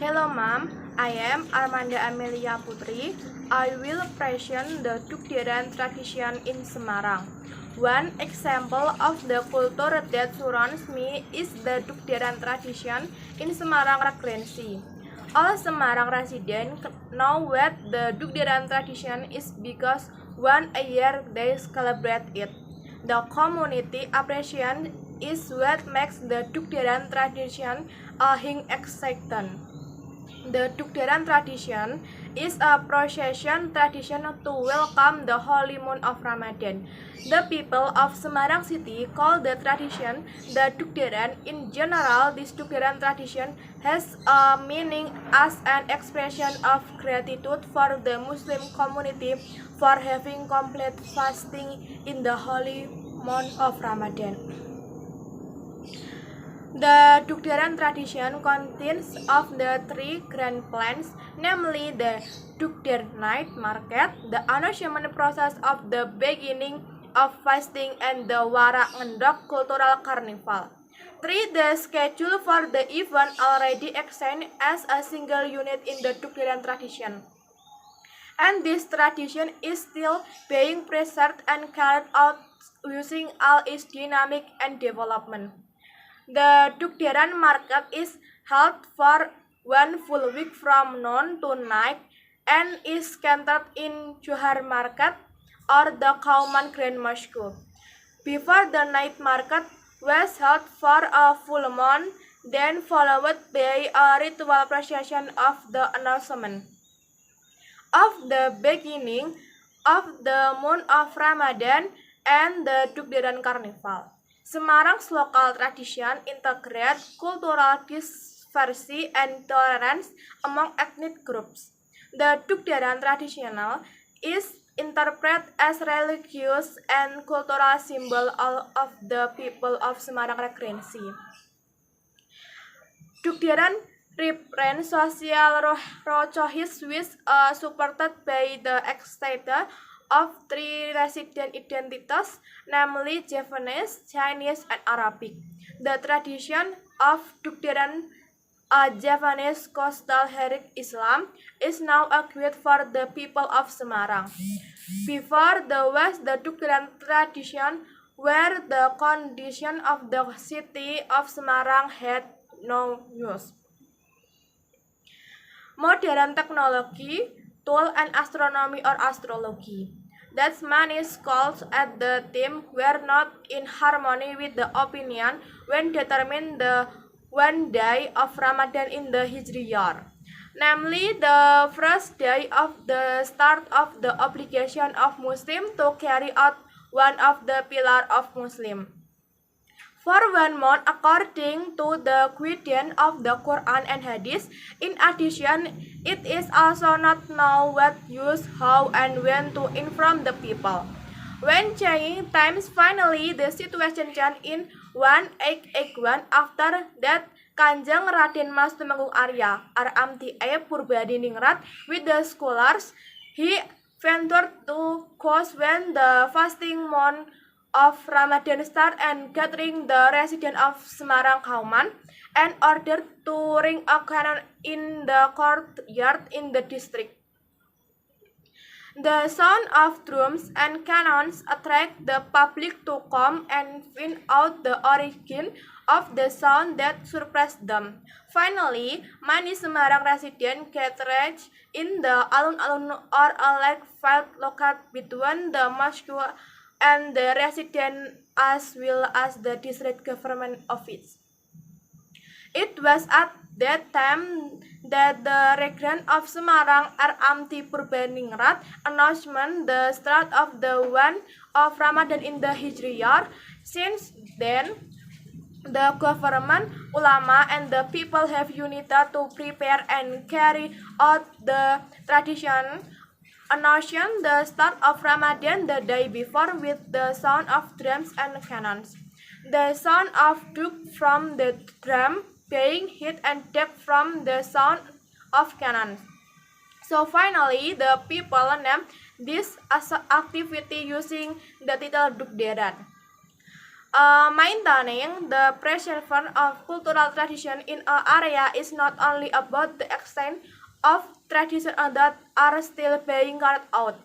Hello, ma'am. I am Armanda Amelia Putri. I will present the Dukderan tradition in Semarang. One example of the culture that surrounds me is the Dukderan tradition in Semarang Regency. All Semarang residents know what the Dukderan tradition is because once a year they celebrate it. The community appreciation is what makes the Dukderan tradition a hing exciting. The Dukderan tradition is a procession tradition to welcome the holy moon of Ramadan. The people of Semarang city call the tradition the Dukderan. In general, this Dukderan tradition has a meaning as an expression of gratitude for the Muslim community for having complete fasting in the holy month of Ramadan. The Dukderan tradition consists of the three grand plans, namely the Dukder Night Market, the announcement process of the beginning of fasting, and the Wara Ngendok Cultural Carnival. 3. The schedule for the event already extant as a single unit in the Dukderan tradition. And this tradition is still being preserved and carried out using all its dynamic and development. The Dukderan market is held for one full week from noon to night and is centered in Johar Market or the Kauman Grand Mosque. Before the night market was held for a full month, then followed by a ritual procession of the announcement of the beginning of the month of Ramadan and the Dukderan Carnival. Semarang's local tradition integrates cultural diversity and tolerance among ethnic groups. The Dukderan traditional is interpreted as religious and cultural symbol of the people of Semarang Regency. Dukderan represents social rocohism which supported by the excited of three resident identities, namely Javanese, Chinese, and Arabic. The tradition of Dukderan, a Javanese coastal heritage Islam, is now acquired for the people of Semarang. Before the West, the Dukderan tradition were the condition of the city of Semarang had no use. Modern technology, tool, and astronomy or astrology. That many scholars at the time were not in harmony with the opinion when determining the one day of Ramadan in the Hijri year, namely the first day of the start of the obligation of Muslim to carry out one of the pillar of Muslim. For 1 month according to the guidance of the Quran and Hadith. In addition, it is also not known what use, how, and when to inform the people. When changing times, finally the situation changed in 1881. After that, Kanjeng Raden Mas Tumenggung Arya, RMTA Purbadiningrat, with the scholars, he ventured to coast when the fasting month of Ramadan start and gathering the residents of Semarang Kauman and ordered to ring a cannon in the courtyard in the district. The sound of drums and cannons attract the public to come and find out the origin of the sound that surprised them. Finally, many Semarang residents gathered in the alun-alun or a lake field located between the mosque and the resident as well as the district government office. It was at that time that the Regent of Semarang, RMT Purbadiningrat, announced the start of the one of Ramadan in the Hijri year. Since then, the government, ulama, and the people have united to prepare and carry out the tradition, announcing the start of Ramadan the day before with the sound of drums and cannons. The sound of duk from the drum being hit and death from the sound of cannon. So finally, the people named this as activity using the title Dukderan. Maintaining the preservation of cultural tradition in an area is not only about the extent of tradition that are still being carried out,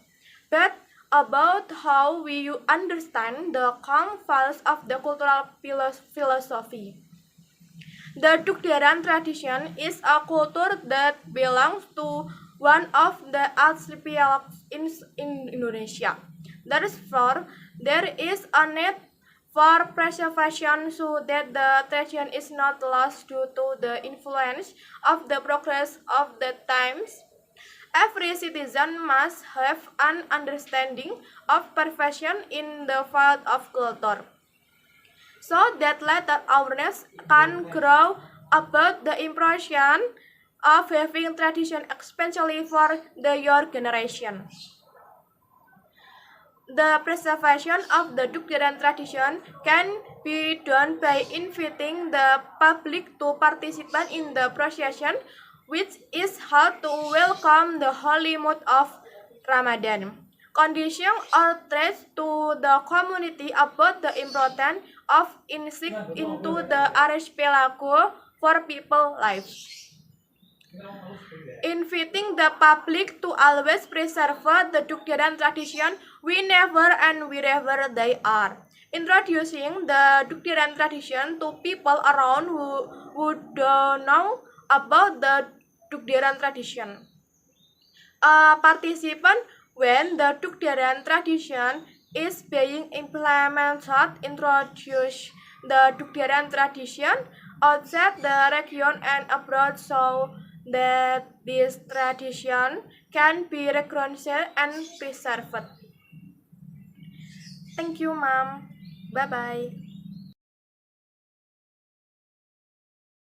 but about how we understand the core values of the cultural philosophy. The Tukderan tradition is a culture that belongs to one of the archipelagos in Indonesia. Therefore, there is a need for preservation so that the tradition is not lost due to the influence of the progress of the times. Every citizen must have an understanding of perfection in the field of culture, so that later awareness can grow about the impression of having tradition, especially for the younger generation. The preservation of the Dukderan tradition can be done by inviting the public to participate in the procession, which is held to welcome the holy month of Ramadan. Condition outrage to the community about the importance of insight into the archipelago for people lives. Inviting the public to always preserve the Dukderan tradition whenever and wherever they are. Introducing the Dukderan tradition to people around who don't know about the Dukderan tradition. A participant when the Dukderan tradition is being implemented introduce the Dukderan tradition outside the region and abroad so that this tradition can be recognized and preserved. Thank you, Mom. Bye bye.